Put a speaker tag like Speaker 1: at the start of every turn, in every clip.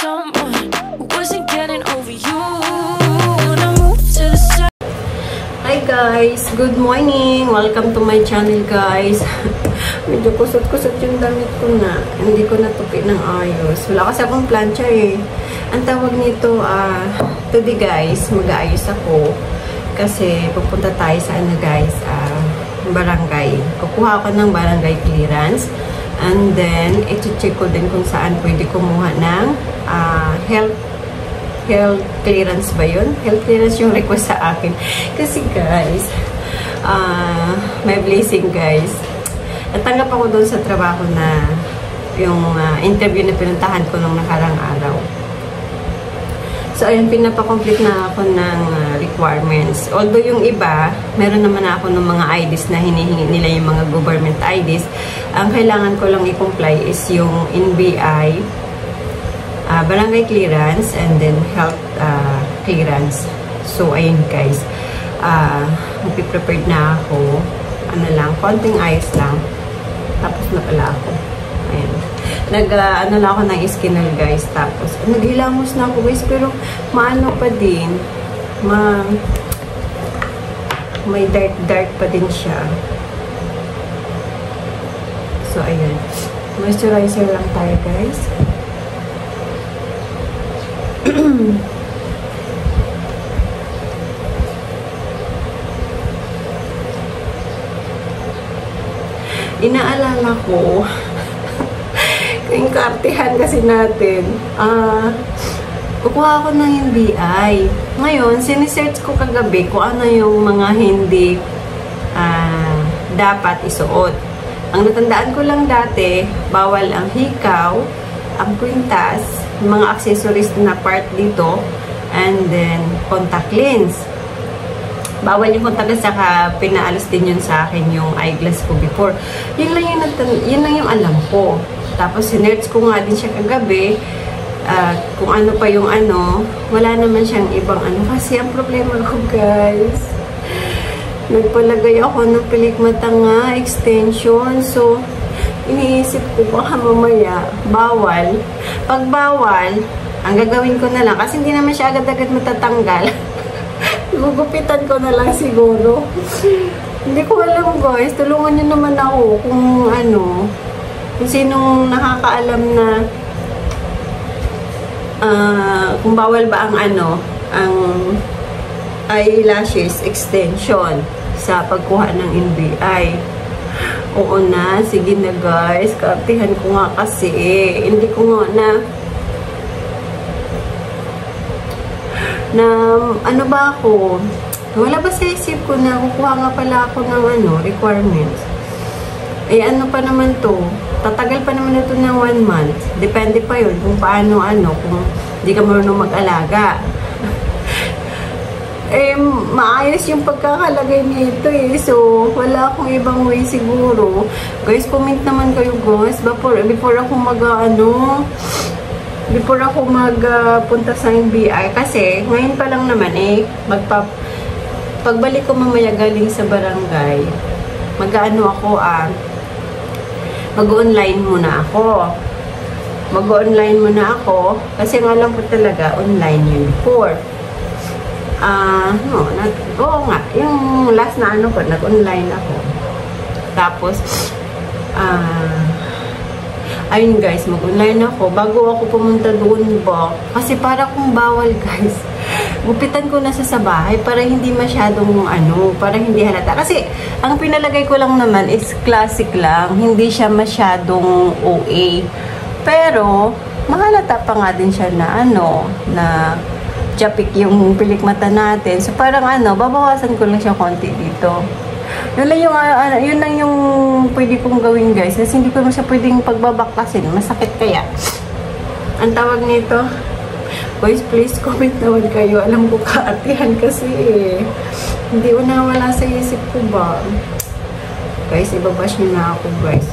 Speaker 1: someone who wasn't getting over you. When I moved to the side.
Speaker 2: Hi guys! Good morning! Welcome to my channel guys. Medyo kusot-kusot yung damit ko na. Hindi ko natupi ng ayos. Wala kasi akong plancha eh. Ang tawag nito, today guys, mag-aayos ako. Kasi pupunta tayo sa ano guys, barangay. Kukuha ako ng barangay clearance. And then, iti-check ko din kung saan pwede kumuha ng health clearance ba yun? Health clearance yung request sa akin. Kasi guys, my blessing guys. Natanggap ako doon sa trabaho na yung interview na pinuntahan ko nung nakarang araw. So, ayun, pinapacomplete na ako ng requirements. Although yung iba, meron naman ako ng mga IDs na hinihingi nila yung mga government IDs. Ang kailangan ko lang i-comply is yung NBI, barangay clearance, and then health clearance. So, ayun guys. Mag-prepared na ako. Ano lang, konting ayos lang. Tapos na pala ako. Ayan. Ano lang ako ng skinal guys. Tapos, naghilamos na ako guys. Pero, maano pa din. May dark pa din siya. So, ayan. Moisturizer lang tayo guys. Inaalala ko yung kaartihan kasi natin, kukuha ako ng NBI. Ngayon, sinisearch ko kagabi kung ano yung mga hindi dapat isuot. Ang natandaan ko lang dati, bawal ang hikaw, ang kwintas, mga accessories na part dito, and then contact lens. Bawal yung contact lens, saka pinaalas din yun sa akin yung eyeglass ko before. Yun lang yung alam ko. Tapos, sinerch ko nga din siya kagabi, kung ano pa yung ano, wala naman siyang ibang ano. Kasi, ang problema ko, guys, nagpalagay ako ng pilikmata nga, extension. So, iniisip ko, baka mamaya, bawal. Pag bawal, ang gagawin ko na lang, kasi hindi naman siya agad-agad matatanggal. Gugupitan ko na lang siguro. Hindi ko alam, guys. Tulungan niyo naman ako kung ano, kung sinong nakakaalam na kung bawal ba ang ano, ang eyelashes extension sa pagkuha ng NBI. Oo na, sige na guys, kaartihan ko nga kasi hindi ko nga na ano ba ako, wala ba sa isip ko na kukuha nga pala ako ng ano, requirements. Eh ano pa naman to, tatagal pa naman ito ng 1 month. Depende pa yun kung paano kung hindi ka marunong mag-alaga. Eh, maayos yung pagkakalagay nito eh. So, wala akong ibang way siguro. Guys, comment naman kayo guys. Before ako magpunta sa NBI. Kasi, ngayon pa lang naman eh, pagbalik ko mamaya galing sa barangay, mag-online muna ako. Kasi nga lang po talaga, online yun before. Oo nga, yung last na nag-online ako. Tapos, ayun guys, mag-online ako. Bago ako pumunta doon ba, kasi para kung bawal guys, gupitan ko na sa bahay para hindi masyadong para hindi halata. Kasi, ang pinalagay ko lang naman is classic lang. Hindi siya masyadong OA. Pero, mahalata pa nga din siya na na japik yung pilikmata natin. So, parang babawasan ko lang siya konti dito. Yun lang yung pwede kong gawin guys. Kasi hindi ko naman siya pwedeng pagbabaklasin. Masakit kaya. Ang tawag nito, guys, please comment naman kayo. Alam ko kaartihan kasi hindi ko nawala sa isip ko ba. Guys, ibabash nyo na ako guys.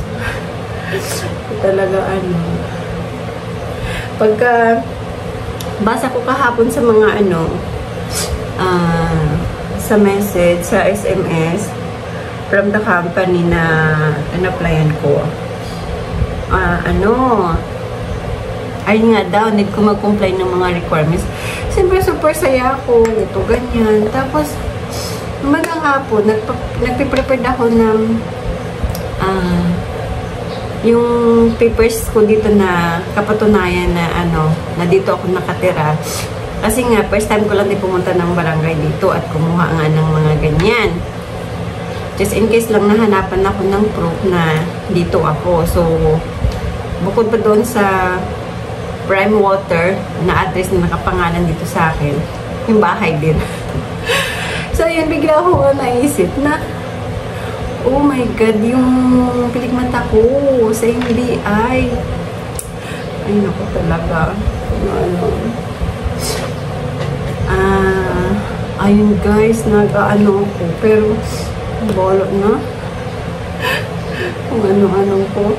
Speaker 2: Talaga pagka basa ko kahapon sa mga sa message, sa SMS from the company na in-applyan ko, ayun nga daw, need ko mag-comply ng mga requirements. Siyempre, super saya ako. Ito, ganyan. Tapos, umagang hapon, nagpiprepared ako ng yung papers ko dito na kapatunayan na na dito ako nakatira. Kasi nga, first time ko lang din pumunta ng barangay dito at kumuha nga ng mga ganyan. Just in case lang nahanapan ako ng proof na dito ako. So, bukod pa doon sa Prime Water na address na nakapangalan dito sa akin, yung bahay din. So, yun, bigla ako naisip na, oh my God, yung piligmata ko sa NBI. Ay, naku talaga. Ayun guys, nag-ano ko. Pero, bolo na. Kung ano-ano ko.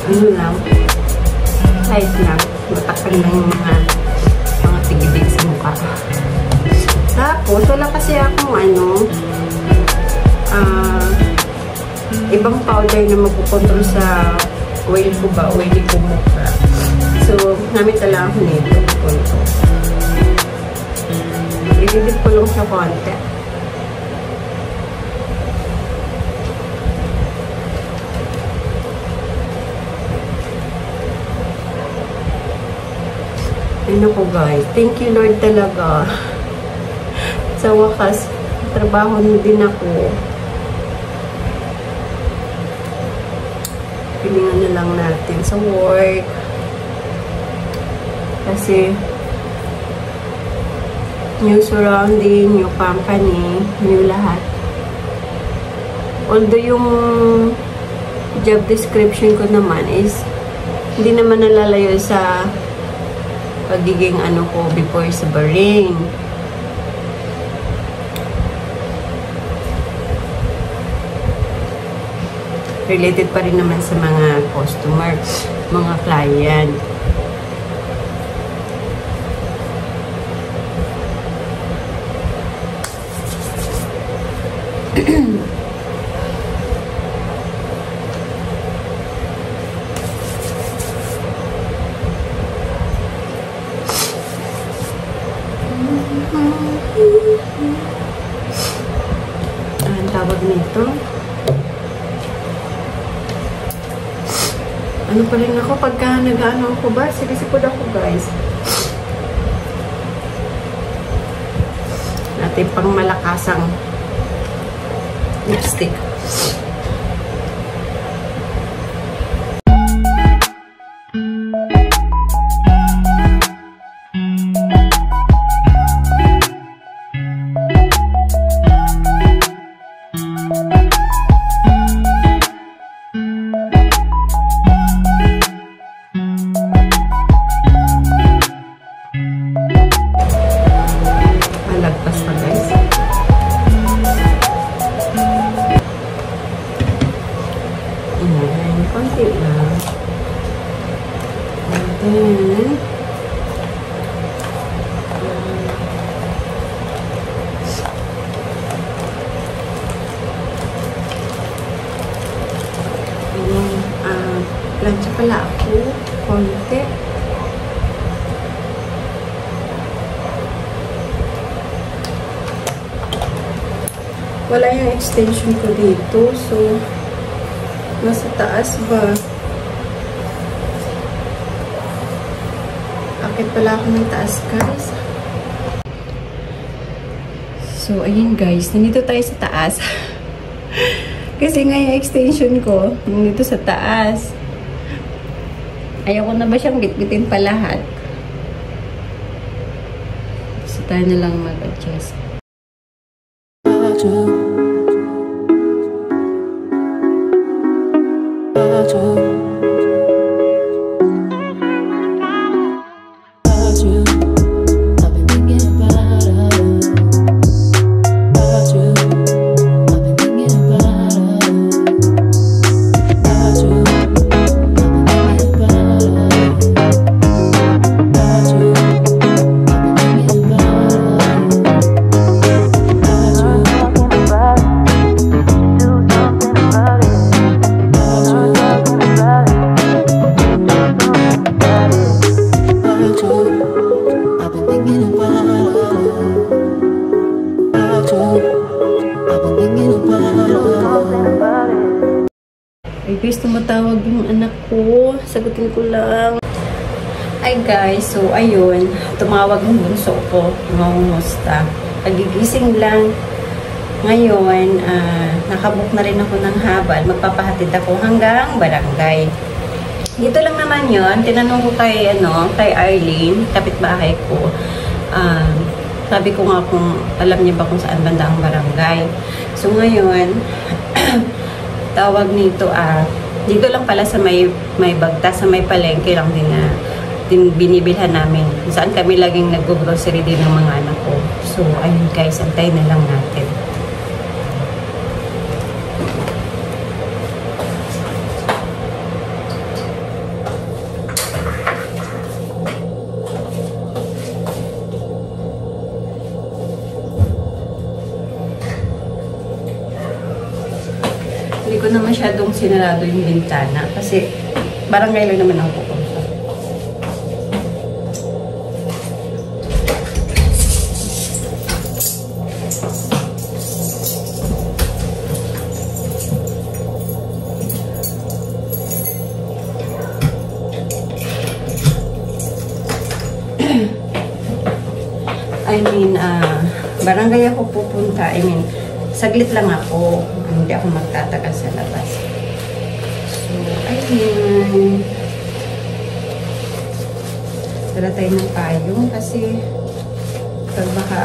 Speaker 2: Ano lang, light lang, matakal lang yung mga tigibig sa mukha. Tapos, wala kasi akong ibang powder na magpukontrol sa oil ko ba, oily ko mukha. So, namit lang ako nito. Ilidip ko lang siya konti. Ano ko guys, thank you Lord talaga. Sa wakas, trabaho na din ako. Pilingan na lang natin sa work. Kasi, new surrounding, new company, new lahat. Although yung job description ko naman is, hindi naman nalalayo sa pagiging ko before sa Bahrain. Related pa rin naman sa mga customer, mga client. Ang tawag nito. Ano pa rin ako pagka nag-ano ako ba? Sinisipod ako guys. Natin pang malakasang lipstick. Malagpas pa guys. Ayan, konti lang. And then, plancha pala ako, konti. Wala yung extension ko dito, so nasa taas ba? Akit pala ako ng taas, guys. So, ayun guys, nandito tayo sa taas. Kasi nga yung extension ko, dito sa taas. Ayaw ko na ba siyang bitbitin pa lahat? So, tayo na lang mag-adjust. Ay guys, tumatawag yung anak ko. Sagutin ko lang. Ay guys, so ayun. Tumawag yung bunso ko. Mangumusta. Pagigising lang. Ngayon, nakabook na rin ako ng habal. Magpapahatid ako hanggang barangay. Dito lang naman yon. Tinanong ko kay Arlene, kapitbahay ko. Sabi ko nga kung alam niya ba kung saan banda ang barangay. So ngayon, tawag nito dito lang pala sa may bagta, sa may palengke lang din binibilhan namin. Saan kami laging nag-grocery din ng mga anak ko. So ayun guys, antayin na lang natin. Hindi ko na masyadong sinarado yung bintana kasi barangay lang naman ako pupunta. Barangay ako pupunta. Saglit lang ako. Hindi ako magtatagal sa labas. So, ayun. Dala tayo ng payong kasi pag baka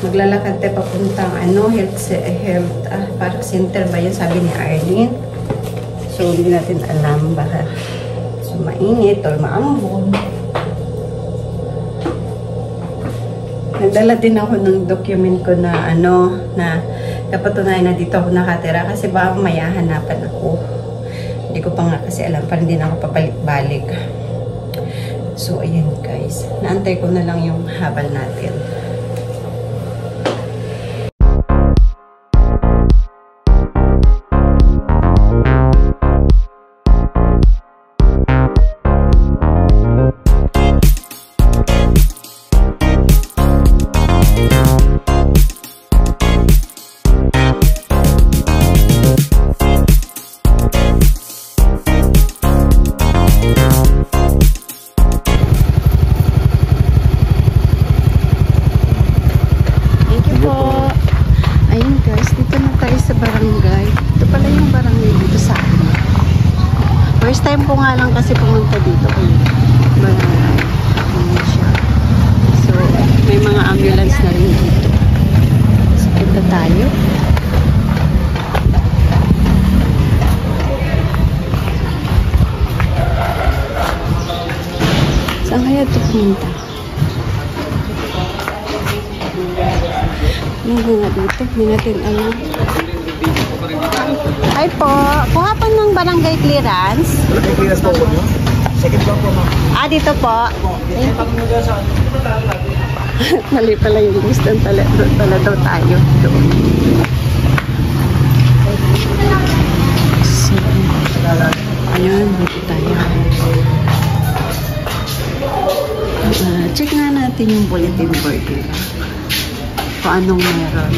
Speaker 2: maglalakad tayo papuntang park center ba yun, sabi ni Arlene. So, hindi natin alam baka mainit or maambon. Nagdala din ako ng document ko na na kapatunayan na dito ako nakatira kasi baka mayahanapan ako. Hindi ko pa nga kasi alam, parang hindi na ako pabalik-balik. So, ayan guys. Naantay ko na lang yung habal natin. First time ko nga lang kasi pumunta dito kay barangay. Ayan siya. So, may mga ambulance na rin dito. So, punta tayo. Saan kaya ito pumunta? Ano nga dito? Hindi natin alam. Hi po. Kuha po ng barangay clearance.
Speaker 3: Barangay clearance po mo? Second floor po, ma'am.
Speaker 2: Dito po. Mali pala yung distance. Doon pala daw tayo. Doon. So, ayun. Dito tayo. Check nga natin yung bulletin board. Kung anong meron.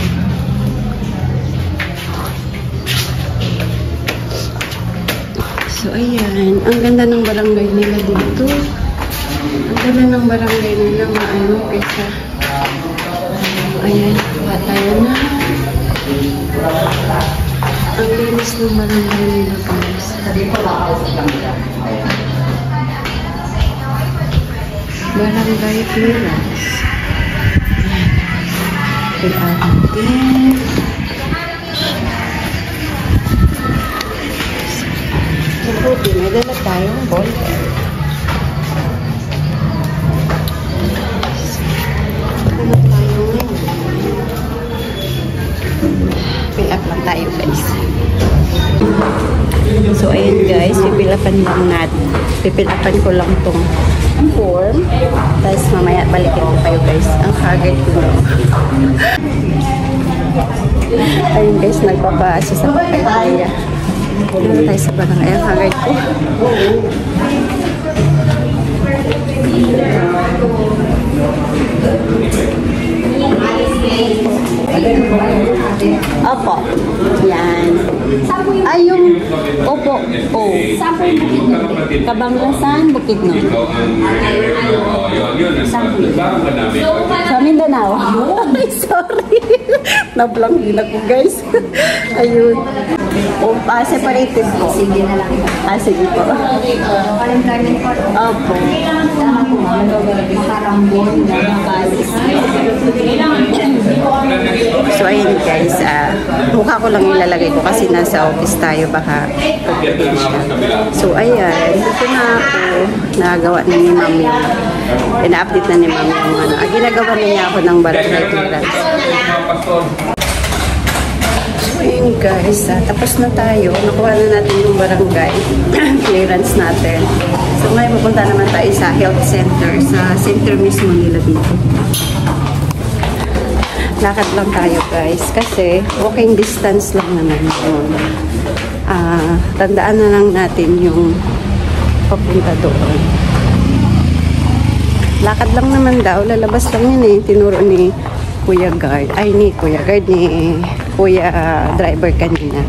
Speaker 2: So, ayan. Ang ganda ng barangay nila dito. Ang ganda ng barangay nila. Kaysa. Ayan. Tayo na. Ang linis ng barangay nila, guys. Barangay clearance. Pinaantin. Mabuti, may dala tayong ball. Ano tayo ngayon? Fill up lang tayo, guys. So, ayun guys, pipilapan lang natin. Pipilapan ko lang tong form. Tapos mamaya balikin ko kayo, guys. Ang haggard ko na. Ayun guys, nagpapaasa sa papaya. Doon tayo sa barangay. Ang haggard ko. Opo. Yan. Ay, yung opo. Oh. Kabanglasan, Bukidnon. Sa Mindanao. Ay, sorry. Na-blank din ako, guys. Ayun. O, separated po. Sige na lang. Sige po. Opo. So, ayun guys. Mukha ko lang ilalagay ko kasi nasa office tayo. Baka so, ayan. Dito na ako. Nagawa na ni Ma'am yung ina-update na ni Ma'am yung ano. Ginagawa na niya ako ng barangay clearance. So, ayun guys. Tapos na tayo. Nakuha na natin yung barangay clearance natin. So, ngayon pupunta naman tayo sa health center. Sa center mismo nila dito. Lakad lang tayo guys. Kasi walking distance lang naman yun. Tandaan na lang natin yung papunta doon. Lakad lang naman daw. Lalabas lang yun eh. Tinuro ni Kuya Guard. Ay, ni Kuya Guard. Ni Kuya driver kanina.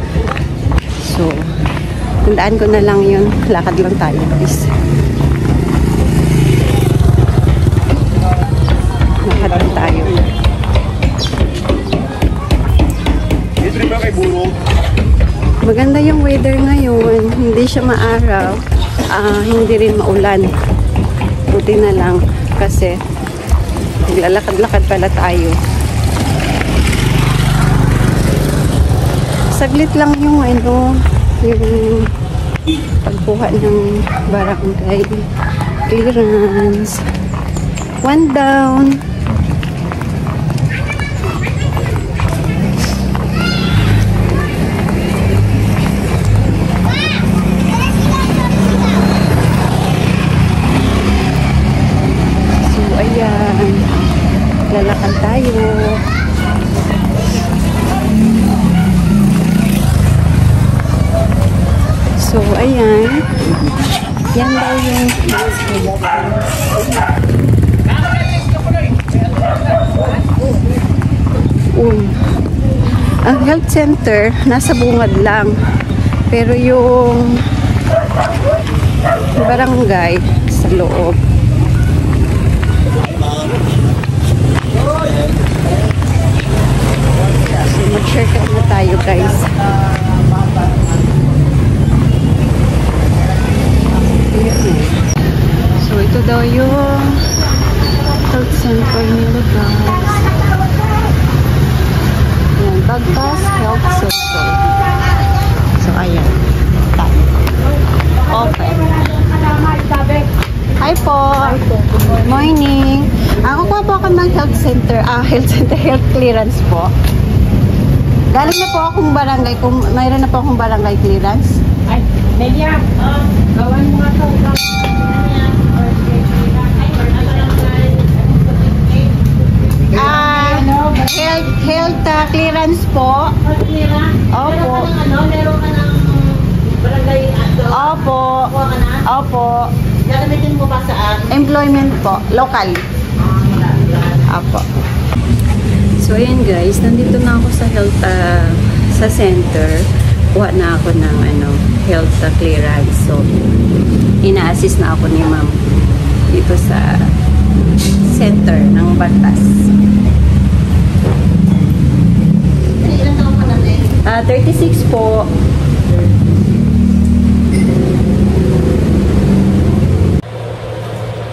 Speaker 2: So, tandaan ko na lang yun. Lakad lang tayo guys. Lakad lang tayo. Maganda yung weather ngayon. Hindi siya maaraw. Hindi rin maulan. Buti na lang. Kasi naglalakad-lakad pala tayo. Saglit lang yung ano, yung pagkuha ng barangay clearance. One down. Lalakad tayo. So, ayan. Yan daw yung ang health center nasa bungad lang. Pero yung barangay sa loob. Mag-shortcut na tayo guys. So ito daw yung health center nila guys. Ayan, Bagpas Health Center. So ayan. Open. Hi po. Good morning. Kukuha po ako ng health center. Health clearance po. Galing na po akong barangay. Kung mayroon na po akong barangay clearance.
Speaker 4: Ay, Nelia, gawan mo nga ito.
Speaker 2: Health clearance po. Opo.
Speaker 4: Meron ka ng barangay ato.
Speaker 2: Opo. Opo.
Speaker 4: Gagamitin mo ba saan?
Speaker 2: Employment po. Local. Opo. So, ayan guys, nandito na ako sa health, sa center. Kuha na ako ng health clearance. So, ina-assist na ako ni Ma'am dito sa center ng Batas.
Speaker 4: Ilan taon ka na
Speaker 2: 36 po.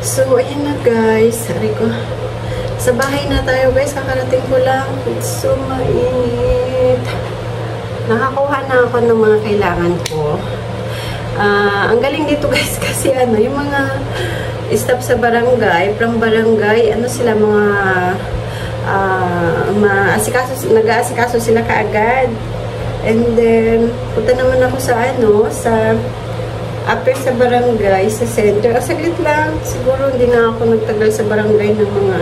Speaker 2: So, ayan na guys. Sorry ko. Sa bahay na tayo guys. Kakarating ko lang. It's so mainit. Nakakuha na ako ng mga kailangan ko. Ang galing dito guys kasi yung mga staff sa barangay, from barangay, sila mga nag-aasikaso sila kaagad. And then, punta naman ako sa after sa barangay, sa center. Saglit lang. Siguro hindi na ako nagtagal sa barangay ng mga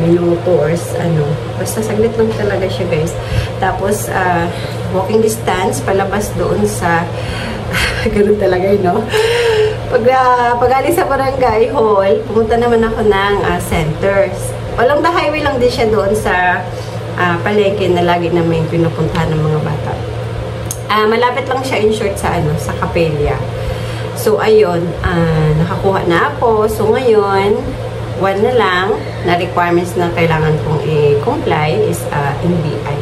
Speaker 2: minuto or basta saglit lang talaga siya guys. Tapos walking distance palabas doon sa ganoon talaga pag alis sa barangay hall, pumunta naman ako ng centers. Along the highway lang din siya doon sa palengke na lagi namin pinupuntahan ng mga bata. Malapit lang siya in short sa Capella. So ayun, nakakuha na ako. So ngayon, one na lang na requirements na kailangan kong i-comply is NBI.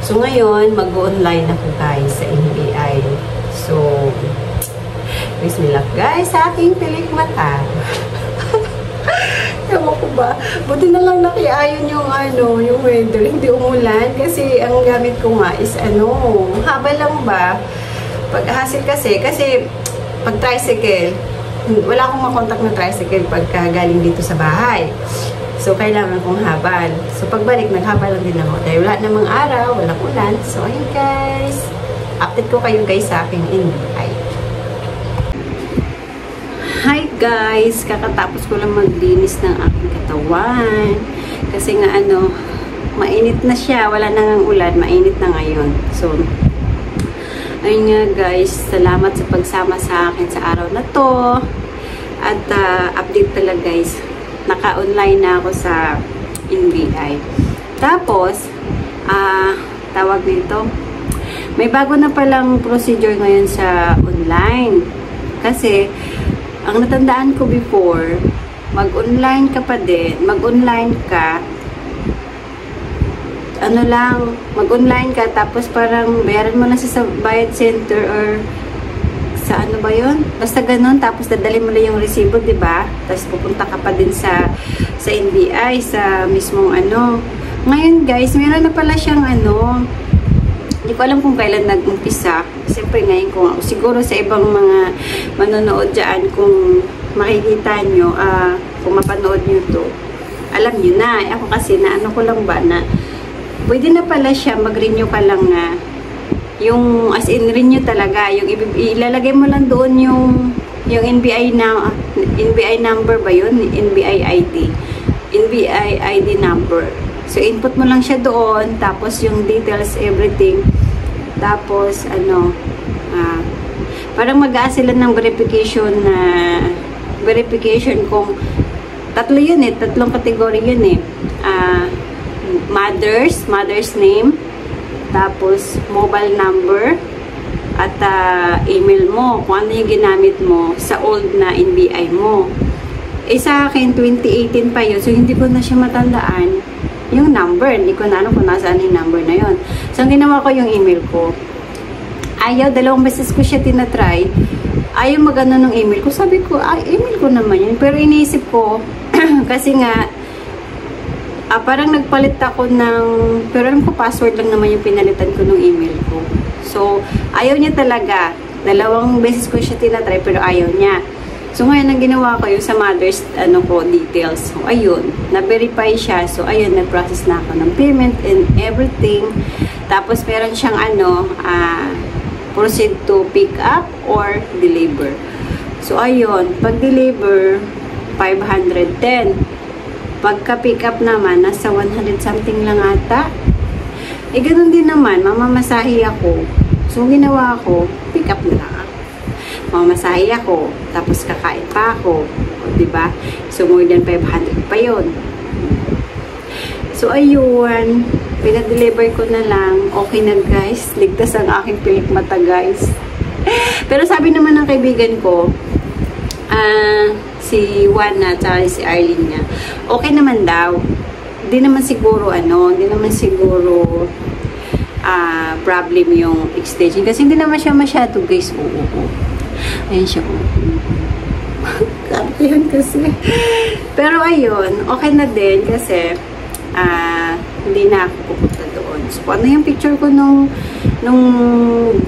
Speaker 2: So ngayon, mag-online ako guys sa NBI. So, wish me luck guys sa aking pilik mata. Ewan ko ba? Buti na lang nakiayon yung weather. Hindi umulan kasi ang gamit ko nga is haba lang ba? Pag-hassle kasi pag tricycle, wala akong makontak na tricycle pagka galing dito sa bahay. So, kailangan kong habal. So, pagbalik, naghabal lang din ako. Dahil wala namang araw, walang ulan. So, ayun guys. Update ko kayo guys sa aking NBI. Hi guys! Kakatapos ko lang maglinis ng aking katawan. Kasi nga mainit na siya. Wala na ngang ulan. Mainit na ngayon. So, ayun nga guys. Salamat sa pagsama sa akin sa araw na to. At update talaga guys. Naka-online na ako sa NBI. Tapos, tawag nito, may bago na palang procedure ngayon sa online. Kasi, ang natandaan ko before, mag-online ka pa din, mag-online ka, mag-online ka, tapos parang bayaran mo na sa bayad center or sa ba yun? Basta ganun, tapos dadalhin mo lang yung resibo, diba? Tapos pupunta ka pa din sa NBI, sa mismong Ngayon guys, meron na pala siyang hindi ko alam kung kailan nag-umpisa. Siyempre ngayon kung siguro sa ibang mga manonood dyan, kung makikita nyo, kung mapanood nyo to, alam nyo na. Ako kasi ko lang ba na pwede na pala siya, mag-renew ka lang na yung as in renew talaga, yung ilalagay mo lang doon yung NBI number ba yun? NBI ID number. So, input mo lang siya doon, tapos yung details, everything. Tapos, parang mag-a sila ng verification kung tatlo yun tatlong kategory yun mother's name, tapos mobile number, at email mo, kung ano yung ginamit mo sa old na NBI mo. Sa akin, 2018 pa yun, so hindi ko na siya matandaan yung number. Hindi ko na kung nasaan yung number na yun. So, ang ginawa ko yung email ko. Dalawang beses ko siya tinatry. Ayaw magano ng email ko. Sabi ko, email ko naman yun. Pero iniisip ko, kasi nga, parang nagpalit ako pero alam ko, password lang naman yung pinalitan ko ng email ko. So, ayaw niya talaga. Dalawang beses ko siya tinatry, pero ayaw niya. So, ngayon, ang ginawa ko yung sa mother's, details. So, ayun, na-verify siya. So, ayun, nag-process na ako ng payment and everything. Tapos, meron siyang, proceed to pick up or deliver. So, ayun, pag-deliver, 510. Pagka-pick up naman, nasa 100 something lang ata. Ganun din naman, mamamasahi ako. So, ginawa ko, pick up na lang. Mamasahe ako, tapos kakain pa ako, diba? So, more than 500 pa yun. So, ayun, pinadeliver ko na lang. Okay na guys, ligtas ang aking pilik mata guys. Pero sabi naman ng kaibigan ko, si Juan at si Arlene niya, okay naman daw. Hindi naman siguro problem yung extension. Kasi hindi naman siya masyado, guys. Oo. Ayan siya. Yan kasi. Pero ayun, okay na din kasi hindi na ako pupunta doon. So, ano yung picture ko nung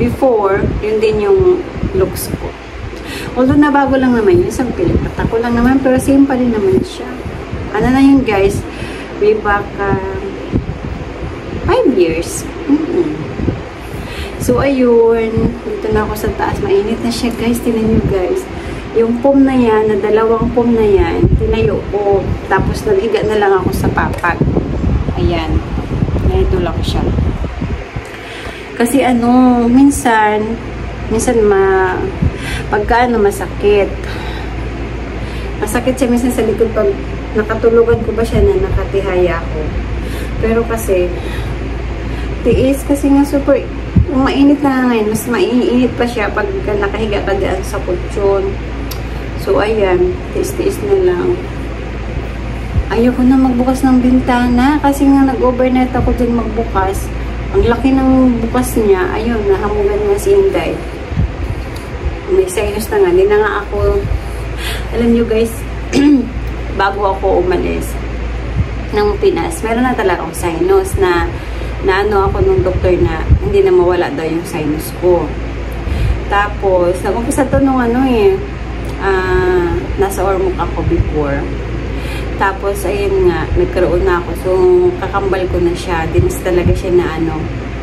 Speaker 2: before, yun din yung looks ko. Although nabago lang naman yun, isang pilipata ko lang naman, pero same pa rin naman siya. Ano na yun, guys? Way back 5 years. So, ayun. Dito na ako sa taas. Mainit na siya, guys. Tingnan nyo, guys. Yung foam na yan, na dalawang foam na yan, tinayo ko. Tapos, naghiga na lang ako sa papag. Ayan. Naitulak ko siya. Kasi, minsan pagka masakit. Masakit siya minsan sa likod pag nakatulugan ko ba siya na nakatihaya ako. Pero kasi, tiis kasi nga super, mainit na ngayon, mas maiinit pa siya pag nakahiga ka dyan sa kutsyon. So, ayan, tiis-tiis na lang. Ayoko na magbukas ng bintana kasi nga nag-overnight ako dyan magbukas. Ang laki ng bukas niya, ayun, nahamugan niya si Inday. May sinus na nga, hindi na nga ako, alam nyo guys, bago ako umalis ng Pinas, meron na talaga akong sinus na ako nung doktor na hindi na mawala daw yung sinus ko. Tapos, nag-umpisa to nung nasa Ormoc ako before. Tapos, ayun nga, nagkaroon na ako. So, kakambal ko na siya. Dinis talaga siya na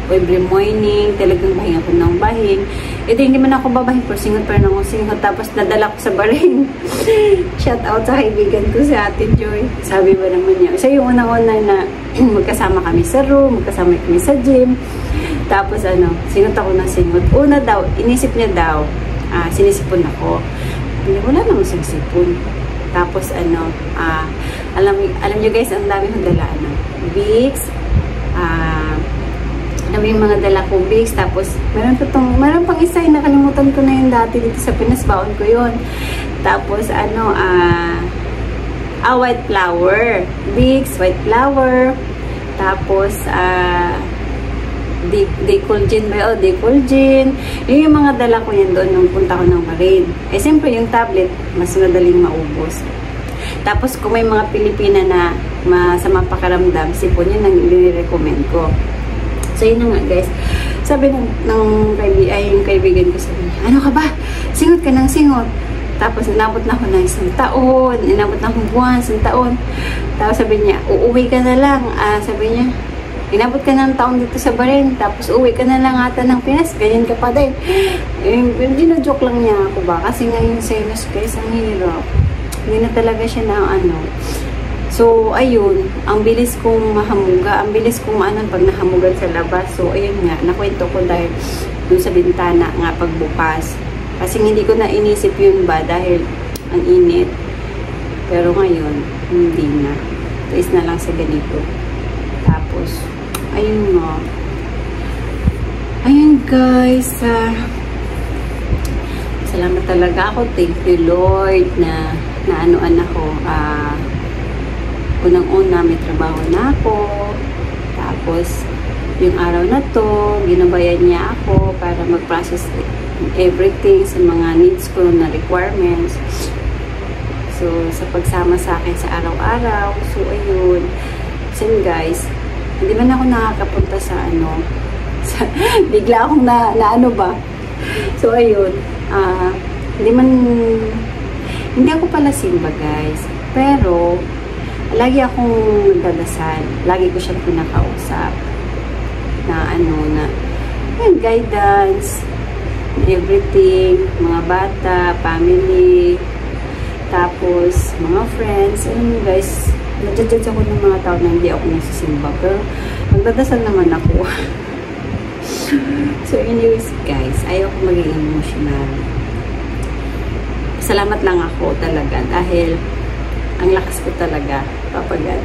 Speaker 2: every morning, talagang bahing ako ng bahing. Ito, hindi man ako babahing, pero singot pa rin ako singot. Tapos, nadala ko sa Bahrain. Shout out sa kaibigan ko, si Ate Joy. Sabi ba naman niya. So, yung unang-una na magkasama kami sa room, magkasama kami sa gym. Tapos, singot ako na singot. Una daw, inisip niya daw, sinisipon ako. Hindi, wala naman siyang sipon. Tapos, alam niyo guys, ang dami kong dala, Vicks, yung mga dala ko Vicks, tapos, meron pang isa, nakalimutan ko na yun dati dito sa Pinas, baon ko yun. Tapos, white flower, Vicks, white flower, tapos, Decolgen ba? Decolgen. Yung mga dala ko yan doon nung punta ko ng Bahrain. Siyempre yung tablet, mas madaling maubos. Tapos kung may mga Pilipina na masama pakaramdam, sipon yun ang nire-recommend ko. So yun na nga guys. Sabi yung kaibigan ko, sabi niya, ano ka ba? Singot ka ng singot. Tapos inabot na ako ng 1 taon. Inabot na akong buwan, 1 taon. Tapos sabi niya, uuwi ka na lang. Sabi niya, inabot ka ng taon dito sa Bahrain, tapos uwi ka na lang ata ng Pinas, ganyan ka pa din. Gino-joke lang niya ako ba? Kasi ngayon sinus guys, ang hirap. Hindi na talaga siya na So, ayun, ang bilis kong mahamuga, ang bilis kong pag nahamugan sa labas. So, ayun nga, nakwento ko dahil dun sa bintana nga pagbukas. Kasi hindi ko na inisip yun ba dahil ang init. Pero ngayon, hindi na. Tuis na lang sa ganito. Tapos, ayun nga. Ayun guys. Salamat talaga ako. Thank you Lord na ako. Unang-una may trabaho na ako. Tapos, yung araw na to, ginabayan niya ako para mag-process everything sa mga needs ko na requirements. So, sa pagsama sa akin sa araw-araw. So, ayun. So, guys, hindi man ako nakakapunta sa bigla akong na ba. So, ayun, hindi ako pala simba, guys. Pero, lagi akong nagdadasal. Lagi ko siyang pinakausap. Na guidance, everything, mga bata, family, tapos, mga friends, guys, nadjudge ako ng mga tao na hindi ako nagsisimba. Pero, magdadasal naman ako. So, anyways, guys, ayaw ko maging emotional. Salamat lang ako talaga dahil ang lakas ko talaga, papagat.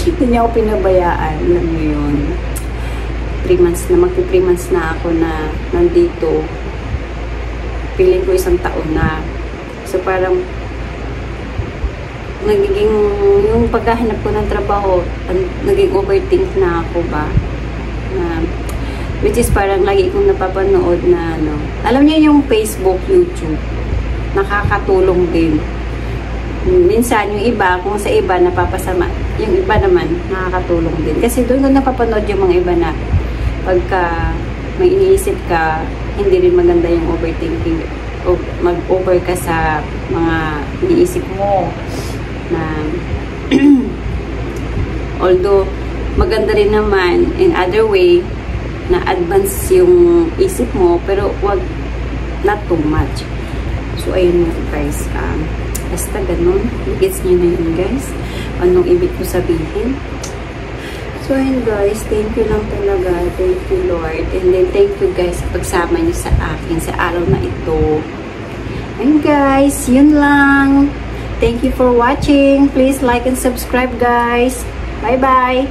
Speaker 2: Hindi niya ako pinabayaan. Alam mo yun. 3 months na, magti 3 months na ako na nandito. Piling ko 1 taon na. So, parang yung paghahanap ko ng trabaho, naging overthink na ako ba? Which is parang lagi kong napapanood na ano. Alam niyo yung Facebook, YouTube, nakakatulong din. Minsan yung iba, kung sa iba napapasama, yung iba naman nakakatulong din. Kasi doon ko napapanood yung mga iba na pagka may iniisip ka, hindi rin maganda yung overthinking o mag-over ka sa mga iniisip mo na although maganda rin naman in other way na advance yung isip mo, pero wag not too much. So ayun nga guys, basta ganun, gets nyo na yun guys, anong ibig ko sabihin. So ayun guys, thank you lang talaga, thank you Lord, and then thank you guys pagsama nyo sa akin sa araw na ito. And guys, yun lang. Thank you for watching. Please like and subscribe guys. Bye bye.